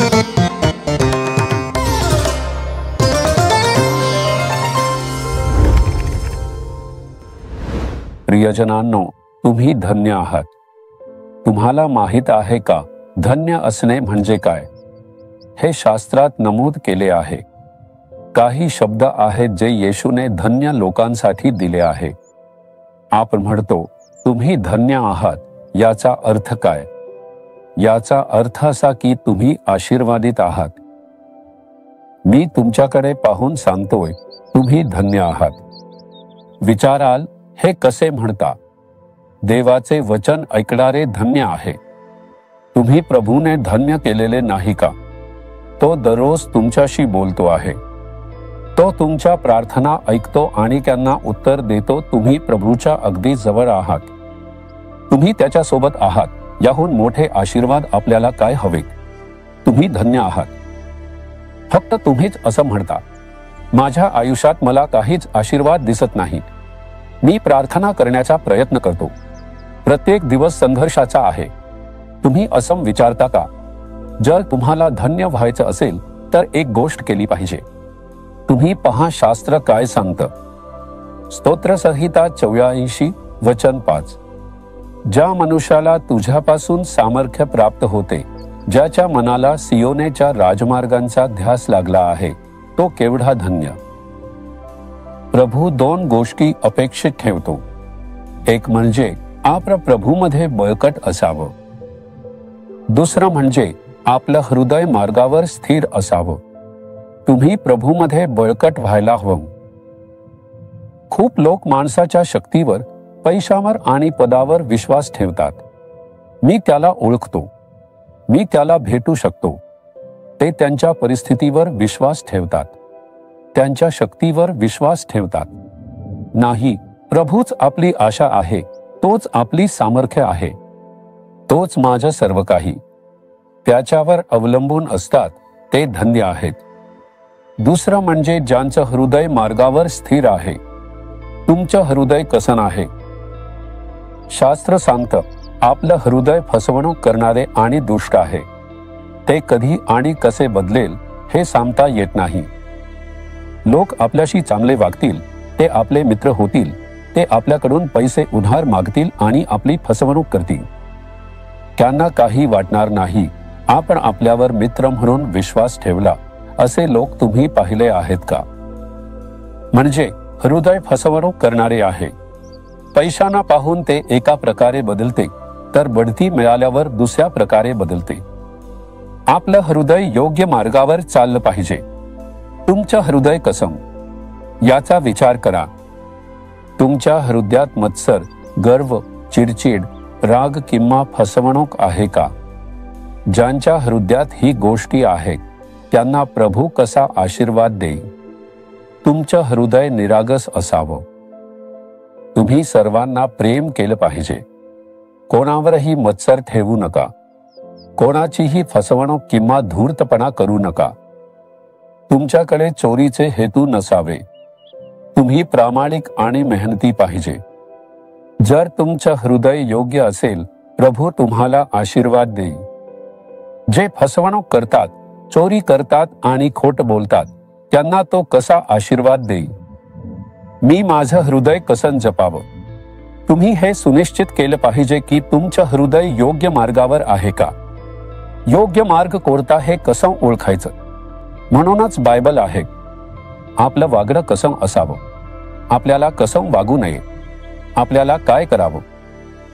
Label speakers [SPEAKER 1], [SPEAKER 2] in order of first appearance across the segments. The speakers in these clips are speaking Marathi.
[SPEAKER 1] प्रियजनांनो, तुम्ही धन्य आहात. तुम्हाला माहित आहे का धन्य असणे म्हणजे काय? हे शास्त्रात नमूद केले आहे. काही शब्द आहेत जे येशूने धन्य लोकांसाठी दिले आहे. आपण म्हणतो तुम्ही धन्य आहात. याचा अर्थ काय? याचा अर्थ असा की तुम्ही आशीर्वादित आहात. मी तुमच्याकडे पाहून सांगतोय तुम्ही धन्य आहात. विचाराल, हे कसे म्हणता? देवाचे वचन ऐकणारे धन्य आहे. तुम्ही प्रभूने धन्य केलेले नाही का? तो दररोज तुमच्याशी बोलतो आहे. तो तुमच्या प्रार्थना ऐकतो आणि त्यांना उत्तर देतो. तुम्ही प्रभूच्या अगदी जवळ आहात. तुम्ही त्याच्या सोबत आहात. याहून मोठे आशीर्वाद आपल्याला काय हवे? तुम्ही धन्य आहात. फक्त तुम्हीच असं म्हणता, माझ्या आयुष्यात मला काहीच आशीर्वाद दिसत नाही. मी प्रार्थना करण्याचा प्रयत्न करतो. प्रत्येक दिवस संघर्षाचा आहे. तुम्ही असं विचारता का? जर तुम्हाला धन्य व्हायचं असेल तर एक गोष्ट केली पाहिजे. तुम्ही पहा शास्त्र काय सांगतं. स्तोत्रसंहिता 84 वचन 5. ज्या मनुष्याला तुझ्यापासून सामर्थ्य प्राप्त होते, ज्याच्या मनाला सियोनेच्या राजमार्गांचा ध्यास लागला आहे, तो केवढा धन्य. प्रभू दोन गोष्टी अपेक्षित ठेवतो. एक म्हणजे आपल्या प्रभूमध्ये बळकट असावं. दुसरं म्हणजे आपलं हृदय मार्गावर स्थिर असावं. तुम्ही प्रभूमध्ये बळकट व्हायला हवं. खूप लोक माणसाच्या शक्तीवर, पैशावर आणि पदावर विश्वास ठेवतात. मी त्याला ओळखतो. मी त्याला भेटू शकतो. ते त्यांच्या परिस्थितीवर विश्वास ठेवतात. त्यांच्या शक्तीवर विश्वास ठेवतात. नाही, प्रभूच आपली आशा आहे. तोच आपली सामर्थ्य आहे. तोच माझं सर्व काही. त्याच्यावर अवलंबून असतात ते धन्य आहेत. दुसरं म्हणजे ज्यांचं हृदय मार्गावर स्थिर आहे. तुमचं हृदय कसं आहे? शास्त्र सांगतं आपलं हृदय फसवणूक करणारे आणि दुष्ट आहे. ते कधी आणि कसे बदलेल हे सांगता येत नाही. लोक आपल्याशी चांगले वागतील, ते आपले मित्र होतील, ते आपल्याकडून पैसे उधार मागतील आणि आपली फसवणूक करतील. त्यांना काही वाटणार नाही आपण आपल्यावर मित्र म्हणून विश्वास ठेवला. असे लोक तुम्ही पाहिले आहेत का? म्हणजे हृदय फसवणूक करणारे आहे. पैशांना पाहून ते एका प्रकारे बदलते, तर बढती मिळाल्यावर दुसऱ्या प्रकारे बदलते. आपलं हृदय योग्य मार्गावर चाललं पाहिजे. तुमचं हृदय कसं? याचा विचार करा. तुमच्या हृदयात मत्सर, गर्व, चिडचिड, राग किंवा फसवणूक आहे का? ज्यांच्या हृदयात ही गोष्टी आहेत त्यांना प्रभू कसा आशीर्वाद देईल? तुमचं हृदय निरागस असावं. तुम्ही सर्वांना प्रेम केलं पाहिजे. कोणावरही मत्सर ठेवू नका. कोणाचीही फसवणूक किंवा धूर्तपणा करू नका. तुमच्याकडे चोरीचे हेतू नसावे. तुम्ही प्रामाणिक आणि मेहनती पाहिजे. जर तुमचं हृदय योग्य असेल, प्रभू तुम्हाला आशीर्वाद देईल. जे फसवणूक करतात, चोरी करतात आणि खोट बोलतात, त्यांना तो कसा आशीर्वाद देईल? मी माझं हृदय कसं जपावं? तुम्ही हे सुनिश्चित केलं पाहिजे की तुमचं हृदय योग्य मार्गावर आहे का? योग्य मार्ग कोणता हे कसं ओळखायचं? म्हणूनच बायबल आहे. आपलं वागणं कसं असावं? आपल्याला कसं वागू नये? आपल्याला काय करावं,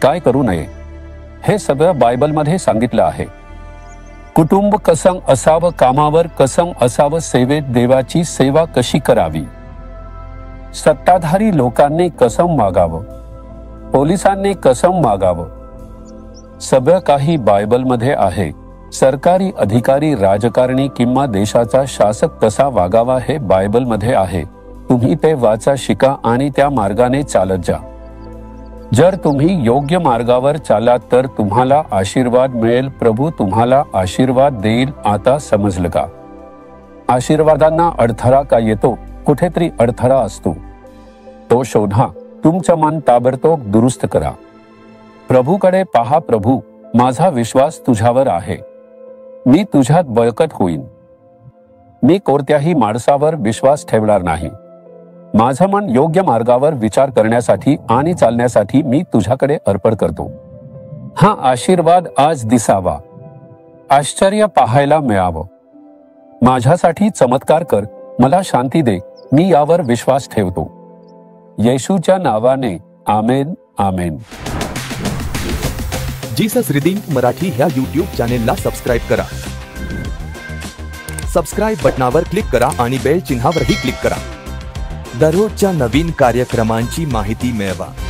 [SPEAKER 1] काय करू नये, हे सगळं बायबलमध्ये सांगितलं आहे. कुटुंब कसं असावं, कामावर कसं असावं, सेवेत देवाची सेवा कशी करावी, सत्ताधारी लोकांनी कसं वागावं, पोलिसांनी कसं वागावं, सगळं काही बायबलमध्ये आहे. सरकारी अधिकारी, राजकारणी किंवा देशाचा शासक कसा वागावा हे बायबलमध्ये आहे. तुम्ही ते वाचा, शिका आणि त्या मार्गाने चालत जा. जर तुम्ही योग्य मार्गावर चालात तर तुम्हाला आशीर्वाद मिळेल. प्रभू तुम्हाला आशीर्वाद देईल. आता समजलं का? आशीर्वादांना अडथळा का येतो? कुठेतरी अडथळा असतो. तो शोधा. तुमचं मन ताबडतोब दुरुस्त करा. प्रभूकडे पहा. प्रभू, माझा विश्वास तुझ्यावर आहे. मी तुझ्यात बळकट होईन. मी कोणत्याही माणसावर विश्वास ठेवणार नाही. माझं मन योग्य मार्गावर विचार करण्यासाठी आणि चालण्यासाठी मी तुझ्याकडे अर्पण करतो. हा आशीर्वाद आज दिसावा, आश्चर्य पाहायला मिळावं. माझ्यासाठी चमत्कार कर, मला शांती दे, मी यावर विश्वास ठेवतो. येशूच्या नावाने आमेन आमेन.
[SPEAKER 2] जीसस रिडीम्ड मराठी ह्या यूट्यूब चॅनेलला सबस्क्राईब करा. सबस्क्राईब बटनावर क्लिक करा आणि बेल चिन्हावरही क्लिक करा. दररोजच्या नवीन कार्यक्रमांची माहिती मिळवा.